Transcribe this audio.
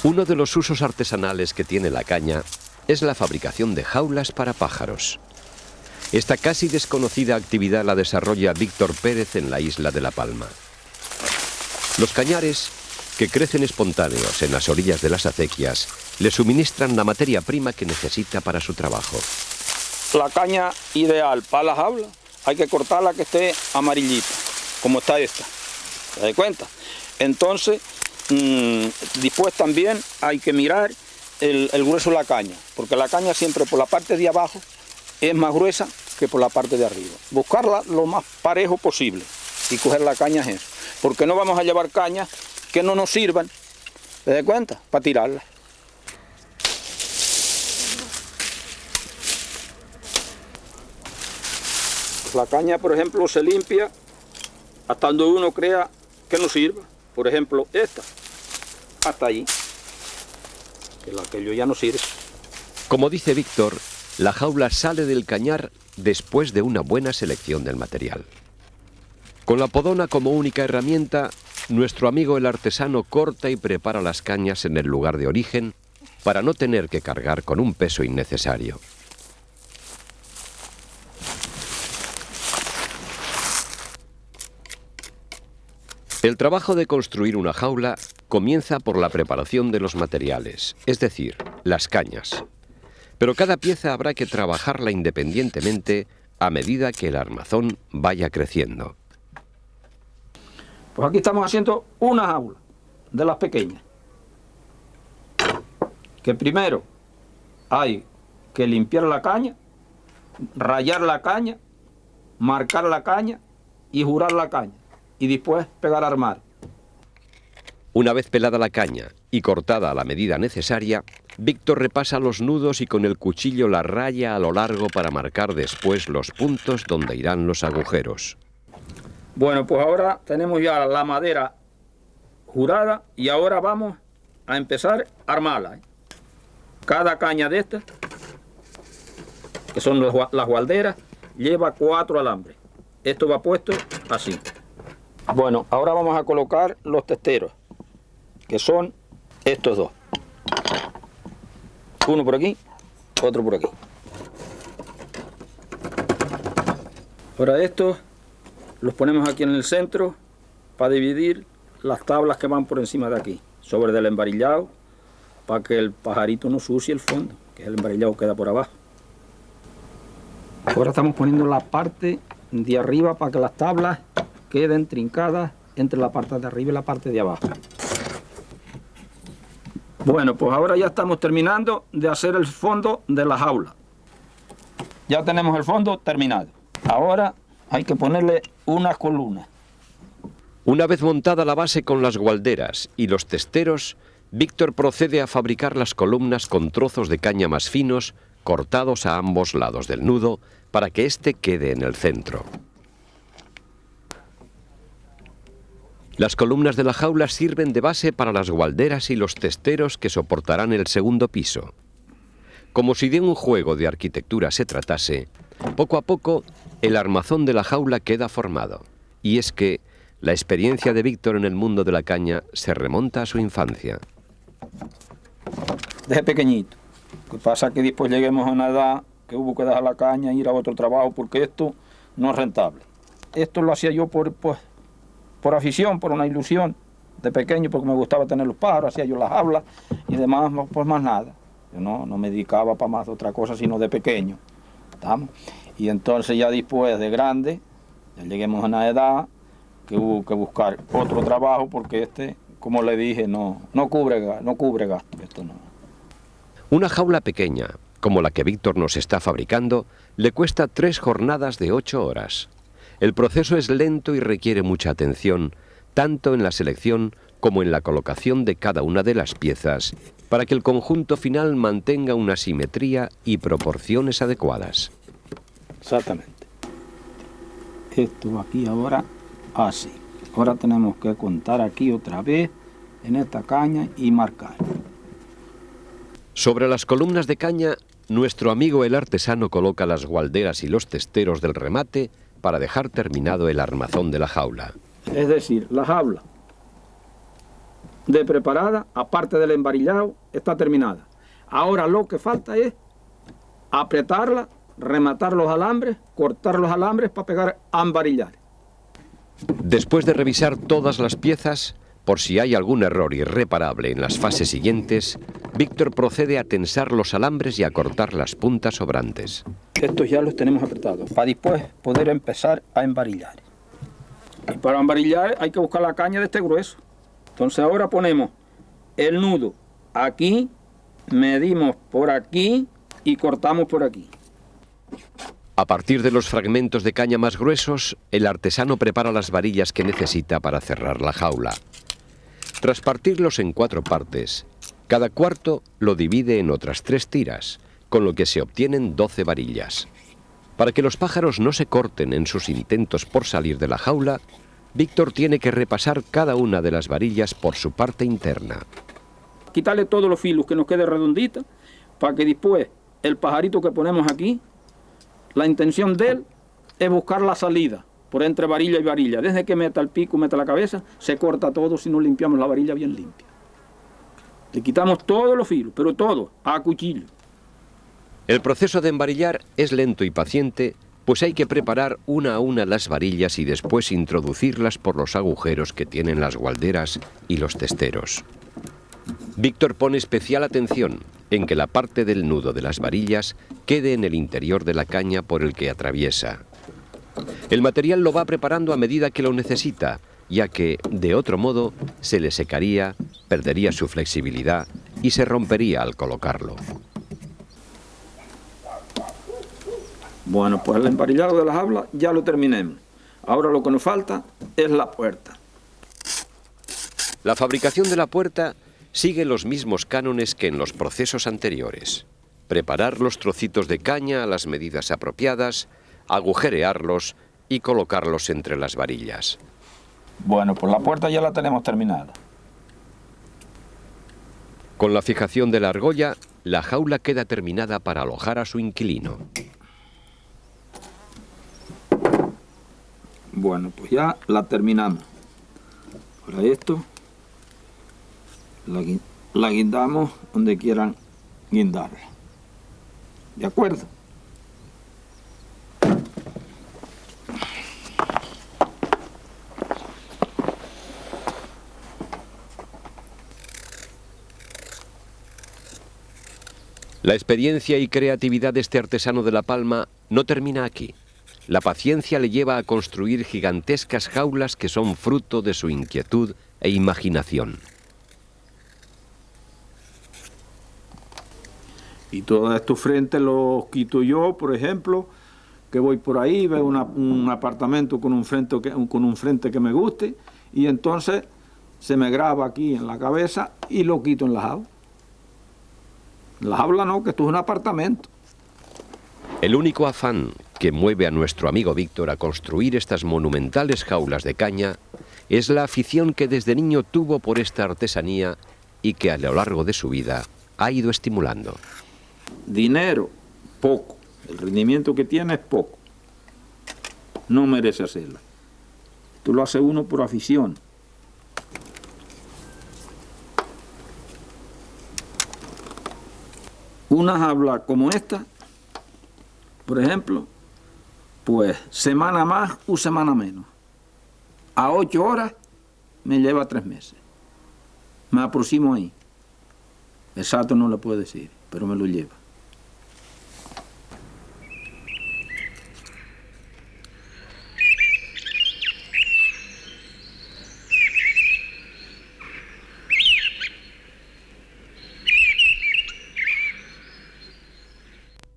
Uno de los usos artesanales que tiene la caña es la fabricación de jaulas para pájaros. Esta casi desconocida actividad la desarrolla Víctor Pérez en la isla de La Palma. Los cañares, que crecen espontáneos en las orillas de las acequias, le suministran la materia prima que necesita para su trabajo. La caña ideal para la jaula hay que cortarla que esté amarillita, como está esta. ¿Te das cuenta? Entonces, después también hay que mirar el grueso de la caña, porque la caña siempre por la parte de abajo es más gruesa que por la parte de arriba. Buscarla lo más parejo posible y coger la caña es eso, porque no vamos a llevar cañas que no nos sirvan, ¿te das cuenta? Para tirarla. La caña, por ejemplo, se limpia hasta donde uno crea que no sirva. Por ejemplo, esta, hasta allí, que la que yo ya no sirve. Como dice Víctor, la jaula sale del cañar después de una buena selección del material. Con la podona como única herramienta, nuestro amigo el artesano corta y prepara las cañas en el lugar de origen para no tener que cargar con un peso innecesario. El trabajo de construir una jaula comienza por la preparación de los materiales, es decir, las cañas. Pero cada pieza habrá que trabajarla independientemente a medida que el armazón vaya creciendo. Pues aquí estamos haciendo una jaula de las pequeñas. Que primero hay que limpiar la caña, rayar la caña, marcar la caña y jurar la caña. Y después pegar a armar. Una vez pelada la caña y cortada a la medida necesaria, Víctor repasa los nudos y con el cuchillo la raya a lo largo para marcar después los puntos donde irán los agujeros. Bueno, pues ahora tenemos ya la madera jurada y ahora vamos a empezar a armarla. Cada caña de estas, que son las gualderas, lleva 4 alambres. Esto va puesto así. Bueno, ahora vamos a colocar los testeros, que son estos dos. Uno por aquí, otro por aquí. Ahora estos los ponemos aquí en el centro para dividir las tablas que van por encima de aquí, sobre del embarillado, para que el pajarito no sucie el fondo, que el embarillado queda por abajo. Ahora estamos poniendo la parte de arriba para que las tablas queden trincadas entre la parte de arriba y la parte de abajo. Bueno, pues ahora ya estamos terminando de hacer el fondo de la jaula. Ya tenemos el fondo terminado. Ahora hay que ponerle unas columnas. Una vez montada la base con las gualderas y los testeros, Víctor procede a fabricar las columnas con trozos de caña más finos, cortados a ambos lados del nudo, para que éste quede en el centro. Las columnas de la jaula sirven de base para las gualderas y los testeros que soportarán el segundo piso. Como si de un juego de arquitectura se tratase, poco a poco el armazón de la jaula queda formado. Y es que la experiencia de Víctor en el mundo de la caña se remonta a su infancia. Desde pequeñito. Lo que pasa es que después lleguemos a una edad que hubo que dejar la caña e ir a otro trabajo porque esto no es rentable. Esto lo hacía yo por afición, por una ilusión de pequeño, porque me gustaba tener los pájaros, hacía yo las jaulas y demás, pues más nada. Yo no me dedicaba para más de otra cosa, sino de pequeño. ¿Estamos? Y entonces ya después de grande, ya lleguemos a una edad que hubo que buscar otro trabajo porque este, como le dije, no cubre gasto. Esto no. Una jaula pequeña, como la que Víctor nos está fabricando, le cuesta 3 jornadas de 8 horas. El proceso es lento y requiere mucha atención, tanto en la selección como en la colocación de cada una de las piezas, para que el conjunto final mantenga una simetría y proporciones adecuadas. Exactamente. Esto va aquí ahora así. Ahora tenemos que contar aquí otra vez en esta caña y marcar. Sobre las columnas de caña, nuestro amigo el artesano coloca las gualderas y los testeros del remate para dejar terminado el armazón de la jaula. Es decir, la jaula de preparada, aparte del embarillado, está terminada. Ahora lo que falta es apretarla, rematar los alambres, cortar los alambres para pegar a embarillar. Después de revisar todas las piezas, por si hay algún error irreparable en las fases siguientes, Víctor procede a tensar los alambres y a cortar las puntas sobrantes. Estos ya los tenemos apretados, para después poder empezar a embarillar. Y para embarillar hay que buscar la caña de este grueso. Entonces ahora ponemos el nudo aquí, medimos por aquí y cortamos por aquí. A partir de los fragmentos de caña más gruesos, el artesano prepara las varillas que necesita para cerrar la jaula. Tras partirlos en 4 partes, cada cuarto lo divide en otras 3 tiras, con lo que se obtienen 12 varillas. Para que los pájaros no se corten en sus intentos por salir de la jaula, Víctor tiene que repasar cada una de las varillas por su parte interna. Quitarle todos los filos, que nos quede redondita, para que después el pajarito que ponemos aquí, la intención de él es buscar la salida por entre varilla y varilla. Desde que meta el pico, meta la cabeza, se corta todo si no limpiamos la varilla bien limpia. Le quitamos todos los filos, pero todo, a cuchillo. El proceso de embarillar es lento y paciente, pues hay que preparar una a una las varillas y después introducirlas por los agujeros que tienen las gualderas y los testeros. Víctor pone especial atención en que la parte del nudo de las varillas quede en el interior de la caña por el que atraviesa. El material lo va preparando a medida que lo necesita, ya que, de otro modo, se le secaría, perdería su flexibilidad y se rompería al colocarlo. Bueno, pues el embarillado de las jaulas ya lo terminemos. Ahora lo que nos falta es la puerta. La fabricación de la puerta sigue los mismos cánones que en los procesos anteriores. Preparar los trocitos de caña a las medidas apropiadas, agujerearlos y colocarlos entre las varillas. Bueno, pues la puerta ya la tenemos terminada. Con la fijación de la argolla, la jaula queda terminada para alojar a su inquilino. Bueno, pues ya la terminamos. Ahora esto la guindamos donde quieran guindarla. ¿De acuerdo? La experiencia y creatividad de este artesano de La Palma no termina aquí. La paciencia le lleva a construir gigantescas jaulas que son fruto de su inquietud e imaginación. Y todos estos frentes los quito yo, por ejemplo, que voy por ahí, veo un apartamento con un frente que me guste, y entonces se me graba aquí en la cabeza y lo quito en la jaula. En la jaula no, que esto es un apartamento. El único afán que mueve a nuestro amigo Víctor a construir estas monumentales jaulas de caña es la afición que desde niño tuvo por esta artesanía y que a lo largo de su vida ha ido estimulando. Dinero, poco. El rendimiento que tiene es poco. No merece hacerla. Esto lo hace uno por afición. Una jaula como esta, por ejemplo, pues semana más o semana menos. A 8 horas me lleva 3 meses. Me aproximo ahí. Exacto no le puedo decir, pero me lo lleva.